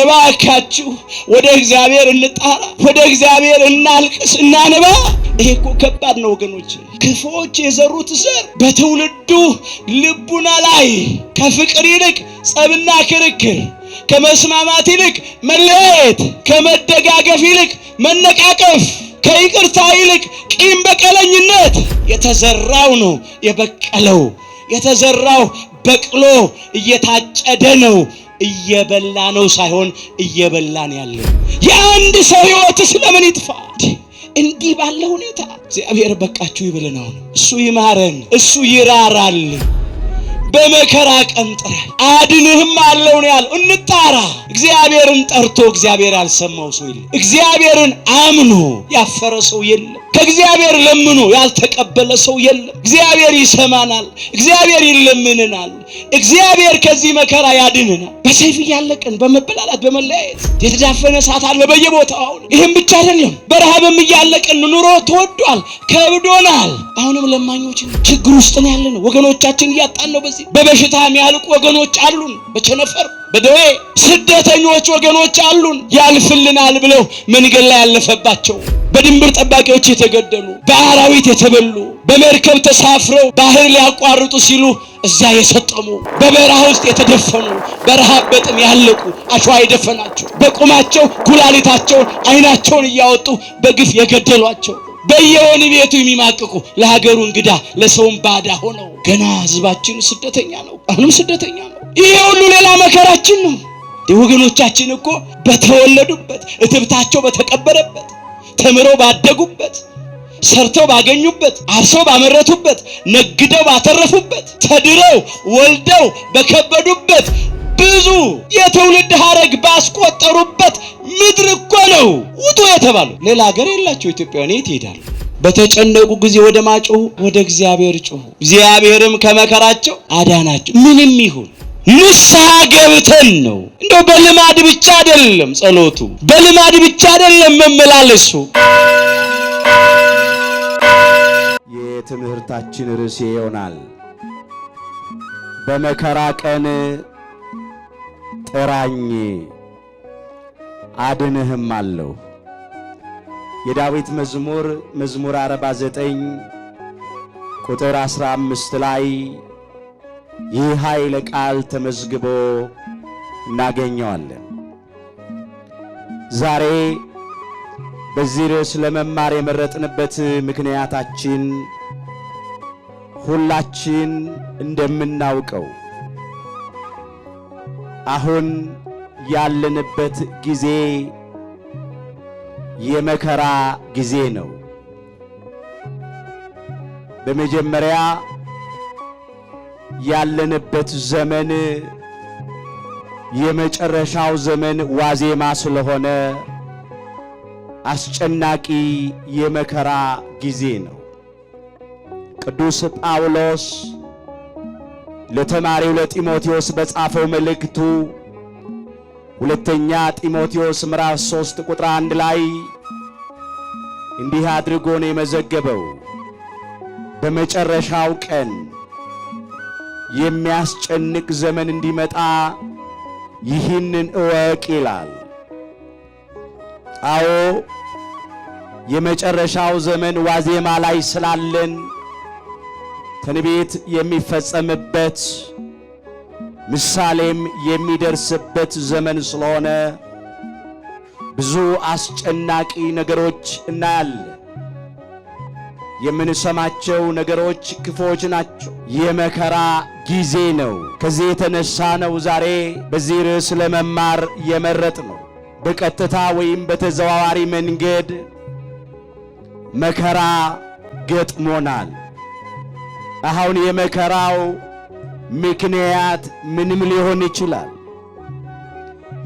እባካችሁ ወደ እግዚአብሔር እንጣራ፣ ወደ እግዚአብሔር እናልቅስ፣ እናንባ። ይሄ እኮ ከባድ ነው ወገኖች። ክፉዎች የዘሩት ዘር በትውልዱ ልቡና ላይ ከፍቅር ይልቅ ጸብና ክርክር፣ ከመስማማት ይልቅ መለያየት፣ ከመደጋገፍ ይልቅ መነቃቀፍ፣ ከይቅርታ ይልቅ ቂም በቀለኝነት የተዘራው ነው የበቀለው። የተዘራው በቅሎ እየታጨደ ነው። እየበላ ነው ሳይሆን እየበላን ያለው። የአንድ ሰው ሕይወት ስለምን ይጥፋ? እንዲህ ባለ ሁኔታ እግዚአብሔር በቃችሁ ይበለን። አሁን እሱ ይማረን፣ እሱ ይራራል። በመከራ ቀን ጥራኝ አድንህም አለው ነው ያለው። እንጣራ። እግዚአብሔርን ጠርቶ እግዚአብሔር ያልሰማው ሰው የለም። እግዚአብሔርን አምኖ ያፈረ ሰው የለም። ከእግዚአብሔር ለምኖ ያልተቀበለ ሰው የለም። እግዚአብሔር ይሰማናል። እግዚአብሔር ይለምንናል። እግዚአብሔር ከዚህ መከራ ያድንናል። በሰይፍ እያለቅን በመበላላት በመለያየት የተዳፈነ እሳት አለ በየቦታው። ይህም ብቻ አይደለም፣ በረሃብም እያለቅን ኑሮ ተወዷል፣ ከብዶናል። አሁንም ለማኞች ችግር ውስጥ ነው ያለነው። ወገኖቻችን እያጣን ነው። በዚህ በበሽታ የሚያልቁ ወገኖች አሉን፣ በቸነፈር በደዌ ስደተኞች ወገኖች አሉን። ያልፍልናል ብለው መንገድ ላይ ያለፈባቸው፣ በድንበር ጠባቂዎች የተገደሉ፣ በአራዊት የተበሉ፣ በመርከብ ተሳፍረው ባህር ሊያቋርጡ ሲሉ እዛ የሰጠሙ፣ በበረሃ ውስጥ የተደፈኑ፣ በረሃብ በጥም ያለቁ፣ አሸዋ የደፈናቸው፣ በቁማቸው ኩላሊታቸውን አይናቸውን እያወጡ በግፍ የገደሏቸው፣ በየወህኒ ቤቱ የሚማቅቁ፣ ለሀገሩ እንግዳ ለሰውም ባዳ ሆነው ገና ህዝባችን ስደተኛ ነው። አሁንም ስደተኛ ነው። ይሄ ሁሉ ሌላ መከራችን ነው። ወገኖቻችን እኮ በተወለዱበት፣ እትብታቸው በተቀበረበት፣ ተምረው ባደጉበት፣ ሰርተው ባገኙበት፣ አርሰው ባመረቱበት፣ ነግደው ባተረፉበት፣ ተድረው ወልደው በከበዱበት፣ ብዙ የትውልድ ሐረግ ባስቆጠሩበት ምድር እኮ ነው ውጡ የተባሉ። ሌላ ሀገር የላቸው ኢትዮጵያውያን የት ይሄዳሉ? በተጨነቁ ጊዜ ወደ ማጮሁ ወደ እግዚአብሔር ጮሁ፣ እግዚአብሔርም ከመከራቸው አዳናቸው። ምንም ይሁን ንስሐ ገብተን ነው። እንደው በልማድ ብቻ አይደለም ጸሎቱ፣ በልማድ ብቻ አይደለም መመላለሱ። የትምህርታችን ርዕስ ይሆናል በመከራ ቀን ጥራኝ አድንህም አለው። የዳዊት መዝሙር 49 ቁጥር 15 ላይ ይህ ኃይለ ቃል ተመዝግቦ እናገኘዋለን። ዛሬ በዚህ ርዕስ ለመማር የመረጥንበት ምክንያታችን ሁላችን እንደምናውቀው አሁን ያለንበት ጊዜ የመከራ ጊዜ ነው። በመጀመሪያ ያለንበት ዘመን የመጨረሻው ዘመን ዋዜማ ስለሆነ አስጨናቂ የመከራ ጊዜ ነው። ቅዱስ ጳውሎስ ለተማሪው ለጢሞቴዎስ በጻፈው መልእክቱ ሁለተኛ ጢሞቴዎስ ምዕራፍ 3 ቁጥር 1 ላይ እንዲህ አድርጎ ነው የመዘገበው። በመጨረሻው ቀን የሚያስጨንቅ ዘመን እንዲመጣ ይህንን እወቅ ይላል። አዎ የመጨረሻው ዘመን ዋዜማ ላይ ስላለን ትንቢት የሚፈጸምበት ምሳሌም የሚደርስበት ዘመን ስለሆነ ብዙ አስጨናቂ ነገሮች እናያለን። የምንሰማቸው ነገሮች ክፉዎች ናቸው። የመከራ ጊዜ ነው። ከዚህ የተነሳ ነው ዛሬ በዚህ ርዕስ ለመማር የመረጥ ነው። በቀጥታ ወይም በተዘዋዋሪ መንገድ መከራ ገጥሞናል። አሁን የመከራው ምክንያት ምንም ሊሆን ይችላል።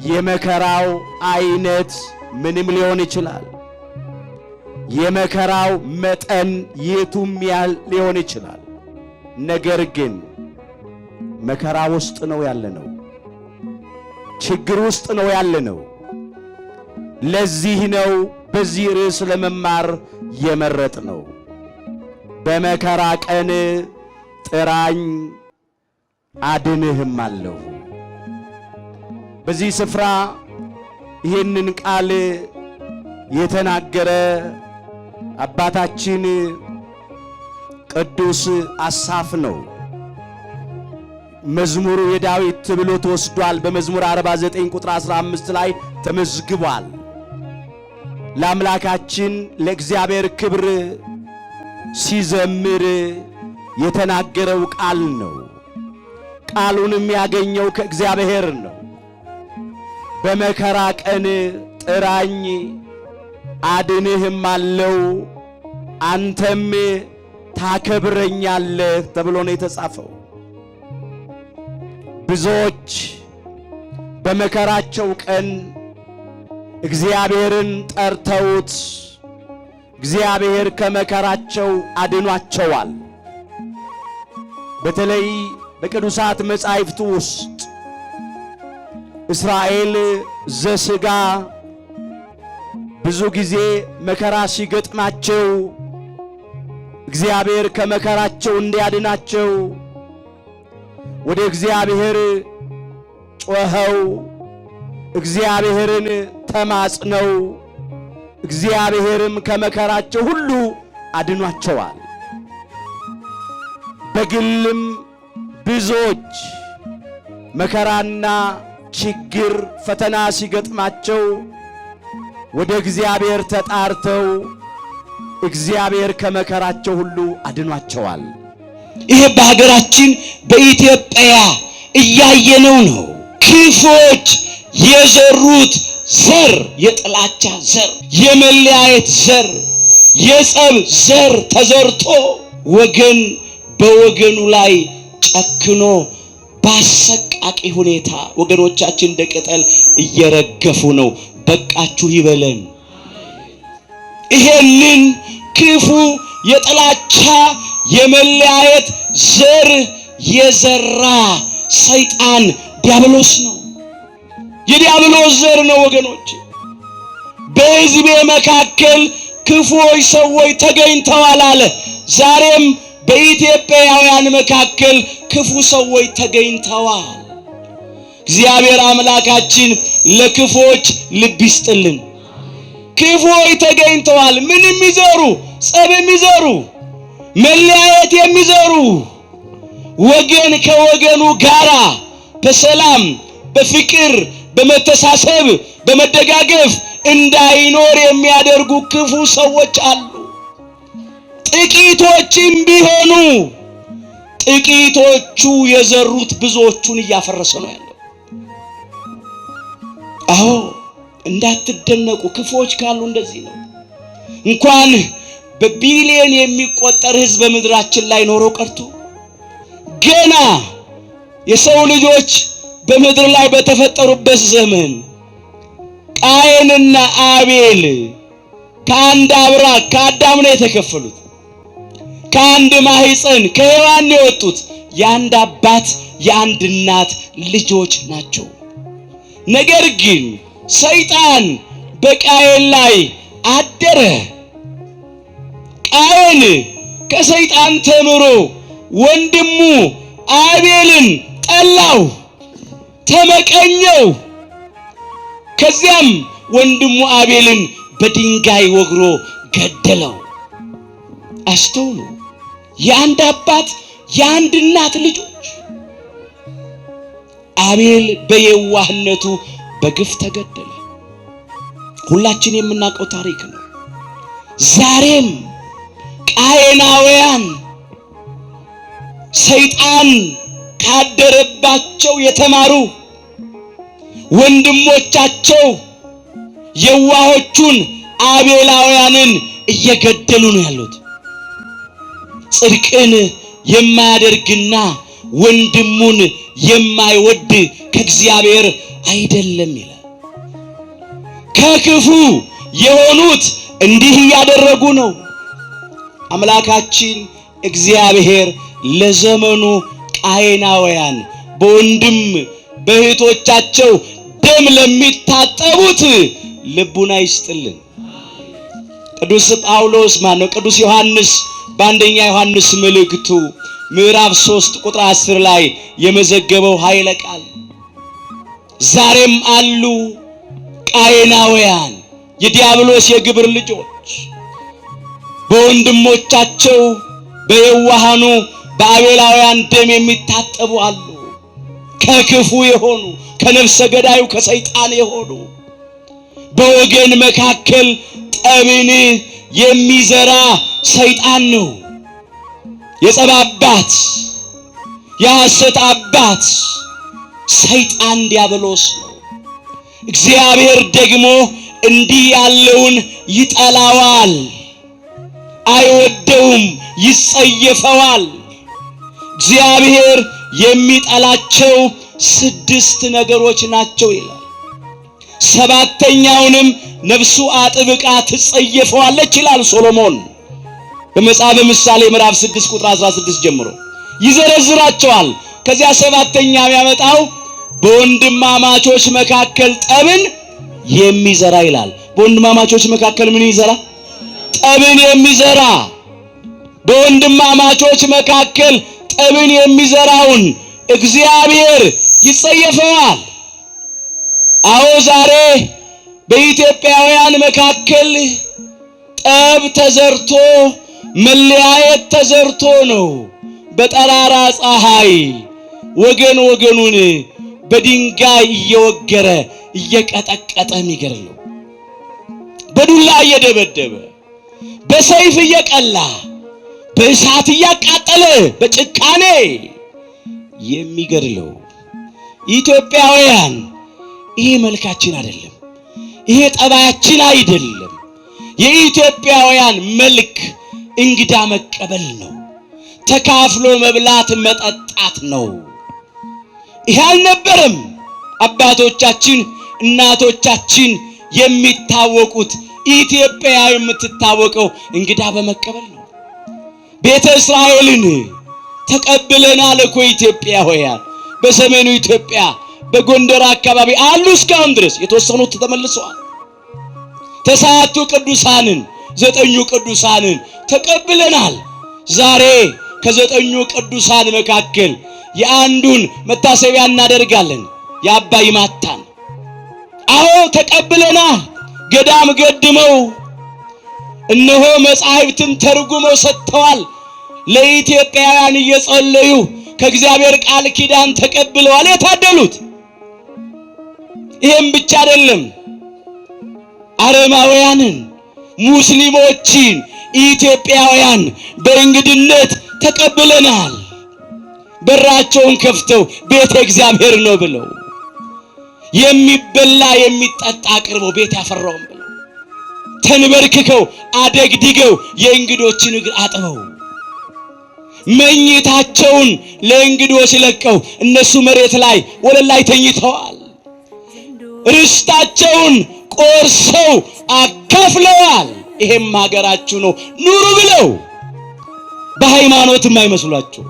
የመከራው አይነት ምንም ሊሆን ይችላል። የመከራው መጠን የቱም ያህል ሊሆን ይችላል። ነገር ግን መከራ ውስጥ ነው ያለነው፣ ችግር ውስጥ ነው ያለነው። ለዚህ ነው በዚህ ርዕስ ለመማር የመረጥ ነው። በመከራ ቀን ጥራኝ አድንህም አለው። በዚህ ስፍራ ይህንን ቃል የተናገረ አባታችን ቅዱስ አሳፍ ነው። መዝሙሩ የዳዊት ተብሎ ተወስዷል። በመዝሙር 49 ቁጥር 15 ላይ ተመዝግቧል። ለአምላካችን ለእግዚአብሔር ክብር ሲዘምር የተናገረው ቃል ነው። ቃሉንም ያገኘው ከእግዚአብሔር ነው። በመከራ ቀን ጥራኝ አድንህም አለው አንተም ታከብረኛለህ ተብሎ ነው የተጻፈው። ብዙዎች በመከራቸው ቀን እግዚአብሔርን ጠርተውት እግዚአብሔር ከመከራቸው አድኗቸዋል። በተለይ በቅዱሳት መጻሕፍት ውስጥ እስራኤል ዘሥጋ ብዙ ጊዜ መከራ ሲገጥማቸው እግዚአብሔር ከመከራቸው እንዲያድናቸው ወደ እግዚአብሔር ጮኸው እግዚአብሔርን ተማጽነው እግዚአብሔርም ከመከራቸው ሁሉ አድኗቸዋል። በግልም ብዙዎች መከራና ችግር ፈተና ሲገጥማቸው ወደ እግዚአብሔር ተጣርተው እግዚአብሔር ከመከራቸው ሁሉ አድኗቸዋል። ይሄ በሀገራችን በኢትዮጵያ እያየነው ነው። ክፎች የዘሩት ዘር፣ የጥላቻ ዘር፣ የመለያየት ዘር፣ የጸብ ዘር ተዘርቶ ወገን በወገኑ ላይ ጨክኖ ባሰቃቂ ሁኔታ ወገኖቻችን እንደ ቅጠል እየረገፉ ነው። በቃችሁ ይበለን። ይሄንን ክፉ የጥላቻ የመለያየት ዘር የዘራ ሰይጣን ዲያብሎስ ነው። የዲያብሎስ ዘር ነው ወገኖች። በሕዝቤ መካከል ክፉዎች ሰዎች ተገኝተዋል አለ። ዛሬም በኢትዮጵያውያን መካከል ክፉ ሰዎች ተገኝተዋል። እግዚአብሔር አምላካችን ለክፉዎች ልብ ይስጥልን። ክፉዎች ተገኝተዋል። ምን የሚዘሩ? ጸብ የሚዘሩ፣ መለያየት የሚዘሩ፣ ወገን ከወገኑ ጋራ በሰላም በፍቅር በመተሳሰብ በመደጋገፍ እንዳይኖር የሚያደርጉ ክፉ ሰዎች አሉ። ጥቂቶችም ቢሆኑ ጥቂቶቹ የዘሩት ብዙዎቹን እያፈረሰ ነው ያለው። አዎ እንዳትደነቁ፣ ክፉዎች ካሉ እንደዚህ ነው። እንኳን በቢሊየን የሚቆጠር ሕዝብ በምድራችን ላይ ኖሮ ቀርቶ ገና የሰው ልጆች በምድር ላይ በተፈጠሩበት ዘመን ቃየንና አቤል ከአንድ አብራክ ከአዳም ነው የተከፈሉት። ከአንድ ማህፀን ከሔዋን የወጡት የአንድ አባት የአንድ እናት ልጆች ናቸው። ነገር ግን ሰይጣን በቃየን ላይ አደረ። ቃየን ከሰይጣን ተምሮ ወንድሙ አቤልን ጠላው፣ ተመቀኘው። ከዚያም ወንድሙ አቤልን በድንጋይ ወግሮ ገደለው። አስተውሉ፣ የአንድ አባት የአንድ እናት ልጆች። አቤል በየዋህነቱ በግፍ ተገደለ። ሁላችን የምናውቀው ታሪክ ነው። ዛሬም ቃየናውያን ሰይጣን ካደረባቸው የተማሩ ወንድሞቻቸው የዋሆቹን አቤላውያንን እየገደሉ ነው ያሉት። ጽድቅን የማያደርግና ወንድሙን የማይወድ ከእግዚአብሔር አይደለም ይላል። ከክፉ የሆኑት እንዲህ እያደረጉ ነው። አምላካችን እግዚአብሔር ለዘመኑ ቃየናውያን በወንድም በእህቶቻቸው ደም ለሚታጠቡት ልቡና ይስጥልን። ቅዱስ ጳውሎስ ቅዱስ ዮሐንስ በአንደኛ ዮሐንስ መልእክቱ ምዕራፍ 3 ቁጥር 10 ላይ የመዘገበው ኃይለ ቃል ዛሬም አሉ ቃየናውያን የዲያብሎስ የግብር ልጆች በወንድሞቻቸው በየዋሃኑ በአቤላውያን ደም የሚታጠቡ አሉ። ከክፉ የሆኑ ከነፍሰ ገዳዩ ከሰይጣን የሆኑ በወገን መካከል ጠብን የሚዘራ ሰይጣን ነው። የጸብ አባት የሐሰት አባት ሰይጣን ዲያብሎስ ነው። እግዚአብሔር ደግሞ እንዲህ ያለውን ይጠላዋል፣ አይወደውም፣ ይጸየፈዋል። እግዚአብሔር የሚጠላቸው 6 ነገሮች ናቸው ይላል። 7ኛውንም ነፍሱ አጥብቃ ትጸየፈዋለች ይላል ሶሎሞን በመጽሐፈ ምሳሌ ምዕራፍ 6 ቁጥር 16 ጀምሮ ይዘረዝራቸዋል። ከዚያ 7ኛው ያመጣው በወንድማማቾች መካከል ጠብን የሚዘራ ይላል። በወንድማማቾች መካከል ምን ይዘራ? ጠብን የሚዘራ። በወንድማማቾች መካከል ጠብን የሚዘራውን እግዚአብሔር ይጸየፈዋል። አዎ ዛሬ በኢትዮጵያውያን መካከል ጠብ ተዘርቶ መለያየት ተዘርቶ ነው በጠራራ ፀሐይ ወገን ወገኑን በድንጋይ እየወገረ እየቀጠቀጠ የሚገድለው፣ በዱላ እየደበደበ በሰይፍ እየቀላ በእሳት እያቃጠለ በጭካኔ የሚገድለው። ኢትዮጵያውያን ይሄ መልካችን አይደለም፣ ይሄ ጠባያችን አይደለም። የኢትዮጵያውያን መልክ እንግዳ መቀበል ነው፣ ተካፍሎ መብላት መጠጣት ነው። ይሄ አልነበረም። አባቶቻችን እናቶቻችን የሚታወቁት ኢትዮጵያዊ የምትታወቀው እንግዳ በመቀበል ነው። ቤተ እስራኤልን ተቀብለናል እኮ ኢትዮጵያውያን። በሰሜኑ ኢትዮጵያ በጎንደር አካባቢ አሉ እስካሁን ድረስ፣ የተወሰኑት ተመልሰዋል። ተስዓቱ ቅዱሳንን 9 ቅዱሳንን ተቀብለናል። ዛሬ ከ9 ቅዱሳን መካከል የአንዱን መታሰቢያ እናደርጋለን፣ የአባ ይማታን። አዎ ተቀብለናል። ገዳም ገድመው እነሆ መጻሕፍትን ተርጉመው ሰጥተዋል። ለኢትዮጵያውያን እየጸለዩ ከእግዚአብሔር ቃል ኪዳን ተቀብለዋል የታደሉት። ይሄም ብቻ አይደለም፣ አረማውያንን ሙስሊሞችን ኢትዮጵያውያን በእንግድነት ተቀብለናል። በራቸውን ከፍተው ቤተ እግዚአብሔር ነው ብለው የሚበላ የሚጠጣ አቅርበው ቤት ያፈራውን ብለው ተንበርክከው አደግድገው የእንግዶችን እግር አጥበው መኝታቸውን ለእንግዶች ለቀው እነሱ መሬት ላይ ወለል ላይ ተኝተዋል። ርስታቸውን ቆርሰው አካፍለዋል። ይሄም ሀገራችሁ ነው ኑሩ ብለው በሃይማኖት የማይመስሏቸው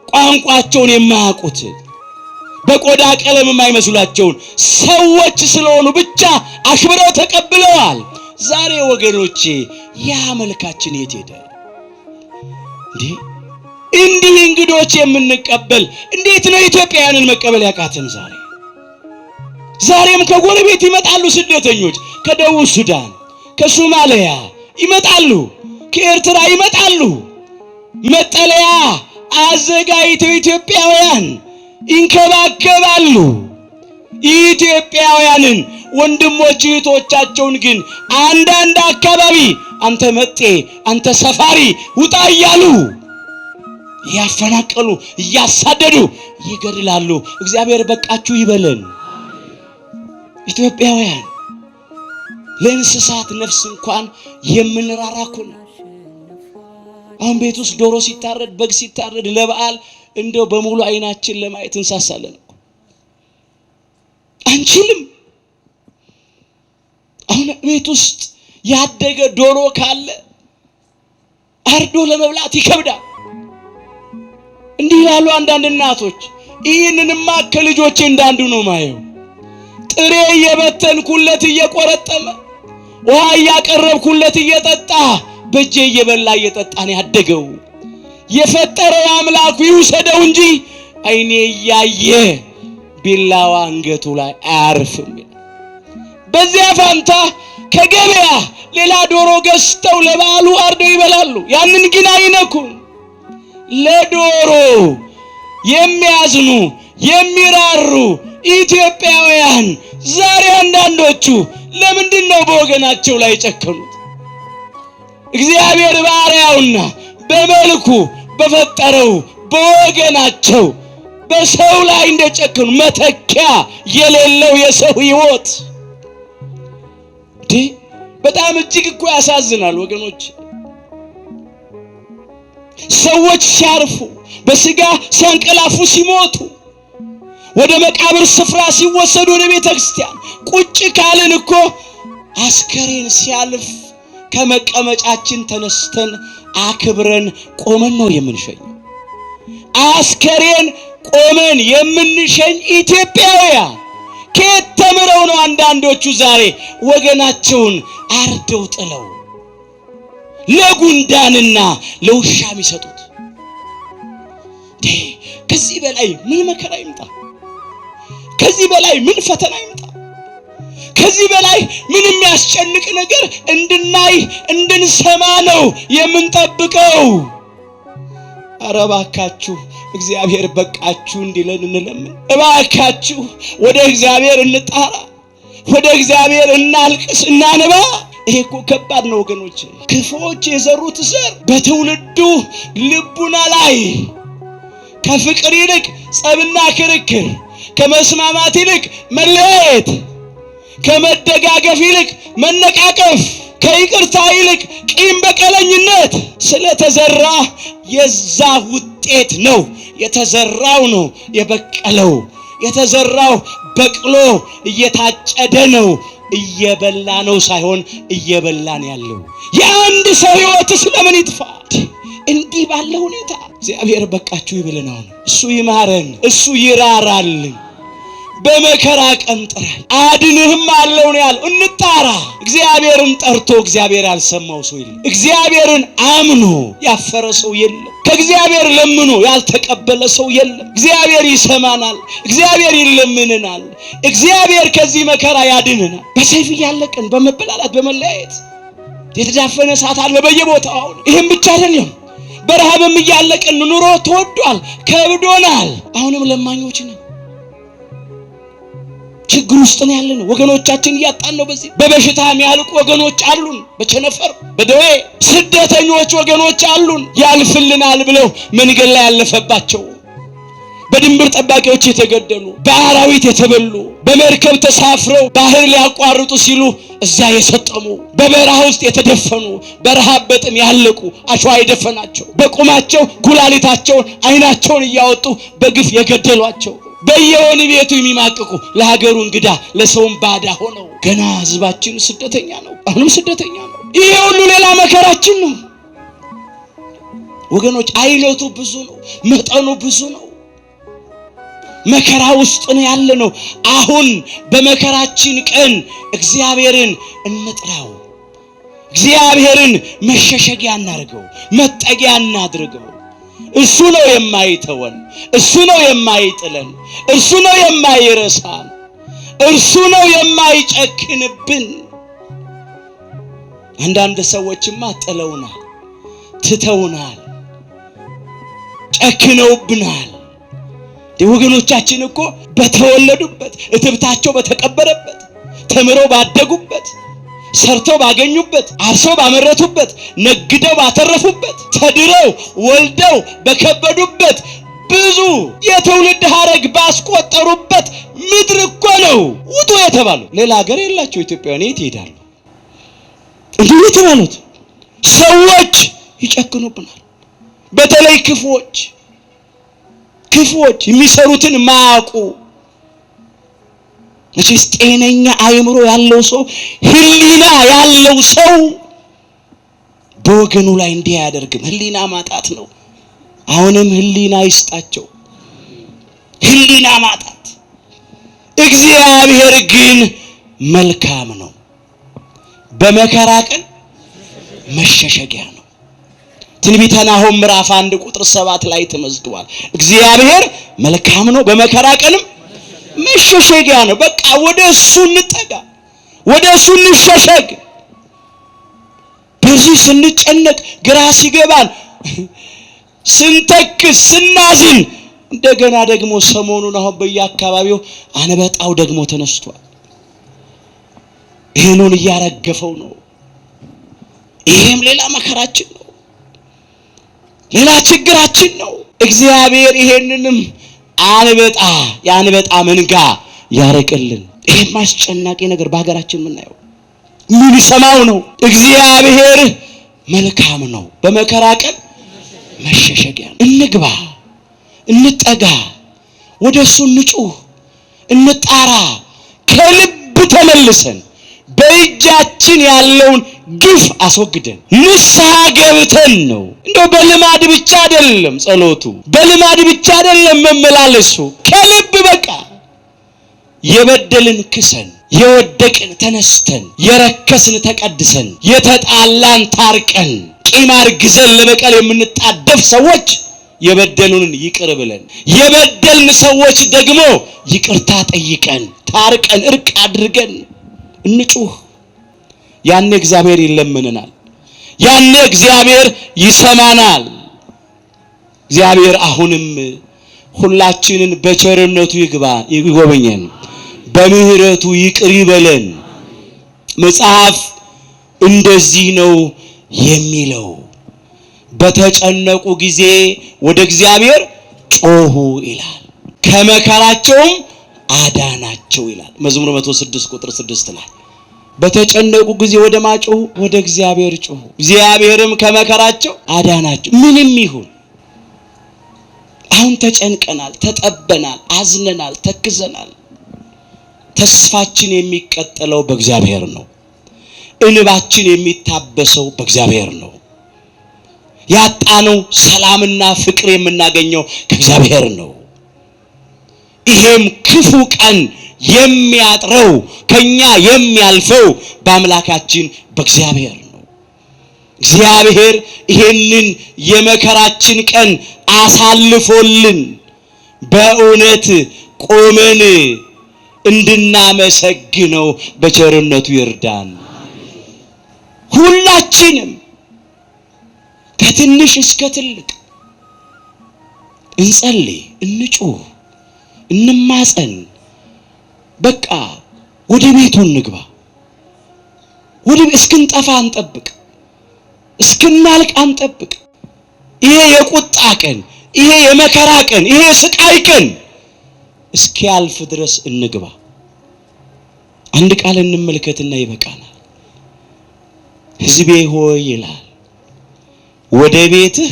ቋንቋቸውን የማያውቁት በቆዳ ቀለም የማይመስሏቸውን ሰዎች ስለሆኑ ብቻ አክብረው ተቀብለዋል። ዛሬ ወገኖቼ ያ መልካችን የት ሄደ? እንዲህ እንግዶች የምንቀበል እንዴት ነው ኢትዮጵያውያንን መቀበል ያቃተን? ዛሬም ከጎረቤት ይመጣሉ ስደተኞች፣ ከደቡብ ሱዳን ከሶማሊያ ይመጣሉ፣ ከኤርትራ ይመጣሉ። መጠለያ አዘጋጅተው ኢትዮጵያውያን ይንከባከባሉ። ኢትዮጵያውያንን ወንድሞች እህቶቻቸውን ግን አንዳንድ አካባቢ አንተ መጤ አንተ ሰፋሪ ውጣ እያሉ ያፈናቀሉ እያሳደዱ ይገድላሉ። እግዚአብሔር በቃችሁ ይበለን። ኢትዮጵያውያን ለእንስሳት ነፍስ እንኳን የምንራራኩ ነው። አሁን ቤት ውስጥ ዶሮ ሲታረድ በግ ሲታረድ ለበዓል እንደው በሙሉ አይናችን ለማየት እንሳሳለን እኮ አንችልም። አሁን ቤት ውስጥ ያደገ ዶሮ ካለ አርዶ ለመብላት ይከብዳል። እንዲህ ያሉ አንዳንድ እናቶች ይህንንማ ከልጆቼ እንዳንዱ ነው ማየው። ጥሬ እየበተንኩለት እየቆረጠመ ውሃ እያቀረብኩለት እየጠጣ በእጄ እየበላ እየጠጣ ነው ያደገው። የፈጠረው አምላኩ ይውሰደው እንጂ አይኔ እያየ ቢላዋ አንገቱ ላይ አያርፍም። በዚያ ፋንታ ከገበያ ሌላ ዶሮ ገዝተው ለበዓሉ አርደው ይበላሉ። ያንን ግን አይነኩም። ለዶሮ የሚያዝኑ የሚራሩ ኢትዮጵያውያን ዛሬ አንዳንዶቹ ለምንድን ነው በወገናቸው ላይ ጨከኑት? እግዚአብሔር ባሪያውና በመልኩ በፈጠረው በወገናቸው በሰው ላይ እንደጨከኑ መተኪያ የሌለው የሰው ሕይወት በጣም እጅግ እኮ ያሳዝናል ወገኖች። ሰዎች ሲያርፉ በስጋ ሲያንቀላፉ ሲሞቱ ወደ መቃብር ስፍራ ሲወሰዱ ወደ ቤተ ክርስቲያን ቁጭ ካልን እኮ አስከሬን ሲያልፍ ከመቀመጫችን ተነስተን አክብረን ቆመን ነው የምንሸኘው። አስከሬን ቆመን የምንሸኝ ኢትዮጵያውያን ከየት ተምረው ነው አንዳንዶቹ ዛሬ ወገናቸውን አርደው ጥለው ለጉንዳንና ለውሻ የሚሰጡት? ከዚህ በላይ ምን መከራ ይምጣ? ከዚህ በላይ ምን ፈተና ይምጣ? ከዚህ በላይ ምን የሚያስጨንቅ ነገር እንድናይ እንድንሰማ ነው የምንጠብቀው? ኧረ እባካችሁ እግዚአብሔር በቃችሁ እንዲለን እንለምን። እባካችሁ ወደ እግዚአብሔር እንጣራ፣ ወደ እግዚአብሔር እናልቅስ፣ እናንባ። ይሄ እኮ ከባድ ነው ወገኖች። ክፉዎች የዘሩት ዘር በትውልዱ ልቡና ላይ ከፍቅር ይልቅ ጸብና ክርክር፣ ከመስማማት ይልቅ መለያየት፣ ከመደጋገፍ ይልቅ መነቃቀፍ፣ ከይቅርታ ይልቅ ቂም በቀለኝነት ስለተዘራ የዛ ውጤት ነው የተዘራው ነው የበቀለው። የተዘራው በቅሎ እየታጨደ ነው። እየበላ ነው ሳይሆን እየበላን ያለው የአንድ ሰው ሕይወት ስለምን ይጥፋ? እንዲህ ባለ ሁኔታ እግዚአብሔር በቃችሁ ይበለን። አሁን እሱ ይማረን፣ እሱ ይራራልን። በመከራ ቀን ጥራኝ አድንህም አለው ነው ያለው። እንጣራ። እግዚአብሔርን ጠርቶ እግዚአብሔር ያልሰማው ሰው የለም። እግዚአብሔርን አምኖ ያፈረ ሰው የለም። ከእግዚአብሔር ለምኖ ያልተቀበለ ሰው የለም። እግዚአብሔር ይሰማናል። እግዚአብሔር ይለምንናል። እግዚአብሔር ከዚህ መከራ ያድንናል። በሰይፍ እያለቅን በመበላላት በመለያየት የተዳፈነ እሳት አለ በየቦታው። ይህም ብቻ አይደለም፣ በረሃብም እያለቅን ኑሮ ተወዷል፣ ከብዶናል። አሁንም ለማኞች ነን። ችግር ውስጥ ነው ያለነው። ወገኖቻችን እያጣን ነው። በዚህ በበሽታ የሚያልቁ ወገኖች አሉን፣ በቸነፈር በደዌ ስደተኞች ወገኖች አሉን። ያልፍልናል ብለው መንገድ ላይ ያለፈባቸው፣ በድንበር ጠባቂዎች የተገደሉ፣ በአራዊት የተበሉ፣ በመርከብ ተሳፍረው ባህር ሊያቋርጡ ሲሉ እዛ የሰጠሙ፣ በበረሃ ውስጥ የተደፈኑ፣ በረሃብ በጥም ያለቁ፣ አሸዋ የደፈናቸው፣ በቁማቸው ኩላሊታቸውን አይናቸውን እያወጡ በግፍ የገደሏቸው፣ በየወህኒ ቤቱ የሚማቅቁ፣ ለሀገሩ እንግዳ ለሰውም ባዳ ሆነው ገና ህዝባችን ስደተኛ ነው። አሁንም ስደተኛ ነው። ይሄ ሁሉ ሌላ መከራችን ነው ወገኖች። አይነቱ ብዙ ነው፣ መጠኑ ብዙ ነው። መከራ ውስጥ ነው ያለ ነው። አሁን በመከራችን ቀን እግዚአብሔርን እንጥራው። እግዚአብሔርን መሸሸጊያ እናድርገው፣ መጠጊያ እናድርገው። እሱ ነው የማይተወን፣ እሱ ነው የማይጥለን፣ እሱ ነው የማይረሳን፣ እርሱ ነው የማይጨክንብን። አንዳንድ ሰዎችማ ጥለውናል፣ ትተውናል፣ ጨክነውብናል። ወገኖቻችን እኮ በተወለዱበት እትብታቸው በተቀበረበት ተምረው ባደጉበት ሰርተው ባገኙበት አርሰው ባመረቱበት ነግደው ባተረፉበት ተድረው ወልደው በከበዱበት ብዙ የትውልድ ሐረግ ባስቆጠሩበት ምድር እኮ ነው ውጡ የተባሉ። ሌላ ሀገር የላቸው ኢትዮጵያውያን የት ይሄዳሉ? እንዲህ የተባሉት ሰዎች ይጨክኑብናል። በተለይ ክፉዎች የሚሰሩትን ማያውቁ። መቼስ ጤነኛ አእምሮ ያለው ሰው ህሊና ያለው ሰው በወገኑ ላይ እንዲህ አያደርግም። ህሊና ማጣት ነው። አሁንም ህሊና ይስጣቸው። ህሊና ማጣት። እግዚአብሔር ግን መልካም ነው፣ በመከራ ቀን መሸሸጊያ ነው። ትንቢተ ናሆም ምዕራፍ 1 ቁጥር 7 ላይ ተመዝግቧል። እግዚአብሔር መልካም ነው፣ በመከራ ቀንም መሸሸጊያ ነው። በቃ ወደ እሱ እንጠጋ፣ ወደሱ እንሸሸግ። በዚህ ስንጨነቅ ግራ ሲገባን ስንተክስ ስናዝን እንደገና ደግሞ ሰሞኑን አሁን በየአካባቢው አንበጣው ደግሞ ተነስቷል። እህሉን እያረገፈው ነው። ይሄም ሌላ መከራችን ነው፣ ሌላ ችግራችን ነው። እግዚአብሔር ይሄንንም የአንበጣ መንጋ ያርቅልን። ይሄም አስጨናቂ ነገር በሀገራችን የምናየው ምን ሰማው ነው። እግዚአብሔር መልካም ነው፣ በመከራ ቀን መሸሸጊያ ነው። እንግባ፣ እንጠጋ፣ ወደሱ እንጩህ፣ እንጣራ። ከልብ ተመልሰን በእጃችን ያለውን ግፍ አስወግደን ንስሐ ገብተን ነው። እንደው በልማድ ብቻ አይደለም ጸሎቱ፣ በልማድ ብቻ አይደለም መመላለሱ። ከልብ በቃ የበደልን ክሰን፣ የወደቅን ተነስተን፣ የረከስን ተቀድሰን፣ የተጣላን ታርቀን፣ ቂም አርግዘን ለበቀል የምንጣደፍ ሰዎች የበደሉንን ይቅር ብለን፣ የበደልን ሰዎች ደግሞ ይቅርታ ጠይቀን፣ ታርቀን፣ እርቅ አድርገን እንጩህ። ያኔ እግዚአብሔር ይለምነናል፣ ያኔ እግዚአብሔር ይሰማናል። እግዚአብሔር አሁንም ሁላችንን በቸርነቱ ይጎበኘን፣ በምህረቱ ይቅር ይበለን። መጽሐፍ እንደዚህ ነው የሚለው፣ በተጨነቁ ጊዜ ወደ እግዚአብሔር ጮሁ ይላል፣ ከመከራቸውም አዳናቸው ይላል። መዝሙር 106 ቁጥር 6 ላይ በተጨነቁ ጊዜ ወደ ማጮሁ ወደ እግዚአብሔር ጮሁ፣ እግዚአብሔርም ከመከራቸው አዳናቸው። ምንም ይሁን አሁን ተጨንቀናል፣ ተጠበናል፣ አዝነናል፣ ተክዘናል። ተስፋችን የሚቀጥለው በእግዚአብሔር ነው። እንባችን የሚታበሰው በእግዚአብሔር ነው። ያጣነው ሰላምና ፍቅር የምናገኘው ከእግዚአብሔር ነው። ይሄም ክፉ ቀን የሚያጥረው ከኛ የሚያልፈው በአምላካችን በእግዚአብሔር ነው። እግዚአብሔር ይሄንን የመከራችን ቀን አሳልፎልን በእውነት ቆመን እንድናመሰግነው በቸርነቱ ይርዳን። ሁላችንም ከትንሽ እስከ ትልቅ እንጸልይ፣ እንጩህ፣ እንማጸን። በቃ ወደ ቤቱ እንግባ። እስክንጠፋ አንጠብቅ፣ እስክናልቅ አንጠብቅ። ይሄ የቁጣ ቀን፣ ይሄ የመከራ ቀን፣ ይሄ የስቃይ ቀን እስኪያልፍ ድረስ እንግባ። አንድ ቃል እንመልከትና ይበቃናል። ሕዝቤ ሆይ ይላል ወደ ቤትህ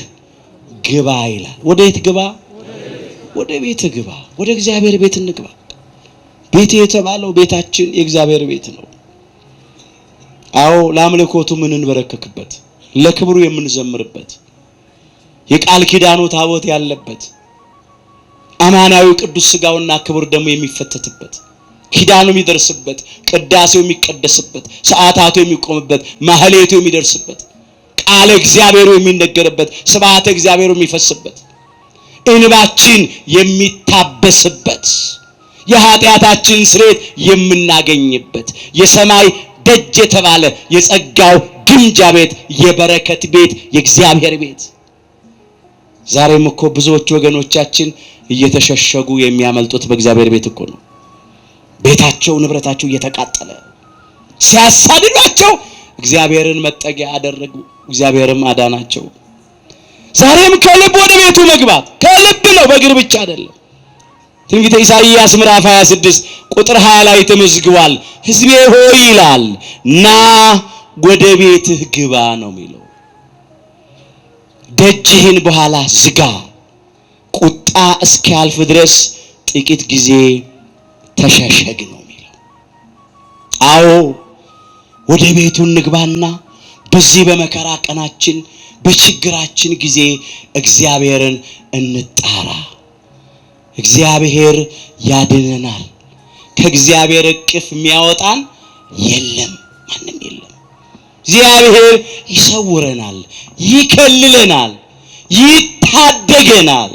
ግባ ይላል። ወደ ቤት ግባ፣ ወደ ቤትህ ግባ። ወደ እግዚአብሔር ቤት እንግባ። ቤት የተባለው ቤታችን የእግዚአብሔር ቤት ነው። አዎ ለአምልኮቱ ምን እንበረከክበት፣ ለክብሩ የምንዘምርበት፣ የቃል ኪዳኑ ታቦት ያለበት፣ አማናዊ ቅዱስ ሥጋውና ክብር ደግሞ የሚፈተትበት፣ ኪዳኑ የሚደርስበት፣ ቅዳሴው የሚቀደስበት፣ ሰዓታቱ የሚቆምበት፣ ማህሌቱ የሚደርስበት፣ ቃለ እግዚአብሔሩ የሚነገርበት፣ ስብሐተ እግዚአብሔሩ የሚፈስበት፣ እንባችን የሚታበስበት፣ የኃጢአታችን ስርየት የምናገኝበት፣ የሰማይ ደጅ የተባለ የጸጋው ግምጃ ቤት፣ የበረከት ቤት፣ የእግዚአብሔር ቤት። ዛሬም እኮ ብዙዎች ወገኖቻችን እየተሸሸጉ የሚያመልጡት በእግዚአብሔር ቤት እኮ ነው። ቤታቸው ንብረታቸው እየተቃጠለ ሲያሳድዷቸው እግዚአብሔርን መጠጊያ አደረጉ፣ እግዚአብሔርም አዳናቸው። ዛሬም ከልብ ወደ ቤቱ መግባት ከልብ ነው፣ በእግር ብቻ አይደለም። ትንቢተ ኢሳይያስ ምዕራፍ 26 ቁጥር 20 ላይ ተመዝግቧል። ሕዝቤ ሆይ ይላል ና ወደ ቤትህ ግባ ነው የሚለው። ደጅህን በኋላ ዝጋ፣ ቁጣ እስኪያልፍ ድረስ ጥቂት ጊዜ ተሸሸግ ነው የሚለው። አዎ ወደ ቤቱ እንግባና በዚህ በመከራ ቀናችን በችግራችን ጊዜ እግዚአብሔርን እንጣራ። እግዚአብሔር ያድነናል። ከእግዚአብሔር እቅፍ የሚያወጣን የለም፣ ማንም የለም። እግዚአብሔር ይሰውረናል፣ ይከልለናል፣ ይታደገናል።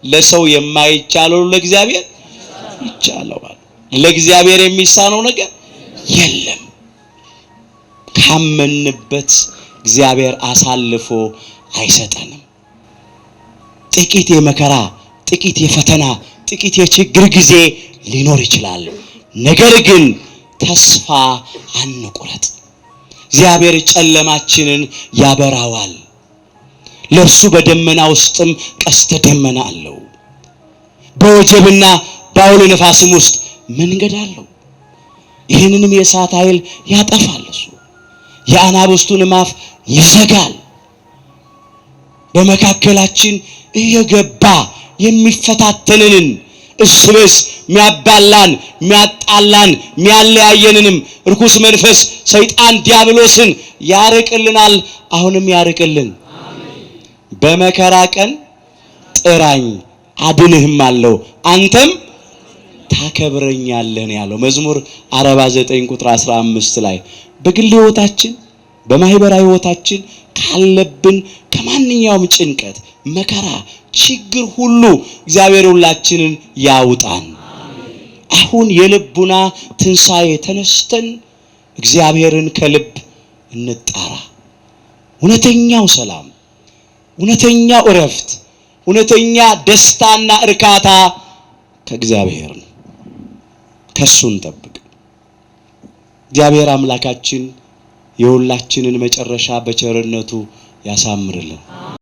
ለሰው የማይቻለው ለእግዚአብሔር ይቻለዋል። ለእግዚአብሔር የሚሳነው ነገር የለም። ካመንበት እግዚአብሔር አሳልፎ አይሰጠንም። ጥቂት የመከራ ጥቂት የፈተና ጥቂት የችግር ጊዜ ሊኖር ይችላል። ነገር ግን ተስፋ አንቁረጥ። እግዚአብሔር ጨለማችንን ያበራዋል። ለእርሱ በደመና ውስጥም ቀስተ ደመና አለው። በወጀብና በአውሎ ነፋስም ውስጥ መንገድ አለው። ይህንንም የእሳት ኃይል ያጠፋል። እሱ የአናብስቱንም አፍ ይዘጋል። በመካከላችን እየገባ የሚፈታተንንን እርስ በርስ ሚያባላን ሚያጣላን ሚያለያየንንም ርኩስ መንፈስ ሰይጣን ዲያብሎስን ያርቅልናል። አሁንም ያርቅልን። በመከራ ቀን ጥራኝ አድንህም አለው አንተም ታከብረኛለህ ያለው መዝሙር 49 ቁጥር 15 ላይ በግል ሕይወታችን በማህበራዊ ሕይወታችን ካለብን ከማንኛውም ጭንቀት መከራ ችግር ሁሉ እግዚአብሔር ሁላችንን ያውጣን። አሁን የልቡና ትንሣኤ ተነስተን እግዚአብሔርን ከልብ እንጣራ። እውነተኛው ሰላም፣ እውነተኛው እረፍት፣ እውነተኛ ደስታና እርካታ ከእግዚአብሔር ነው። ከሱ እንጠብቅ። እግዚአብሔር አምላካችን የሁላችንን መጨረሻ በቸርነቱ ያሳምርልን።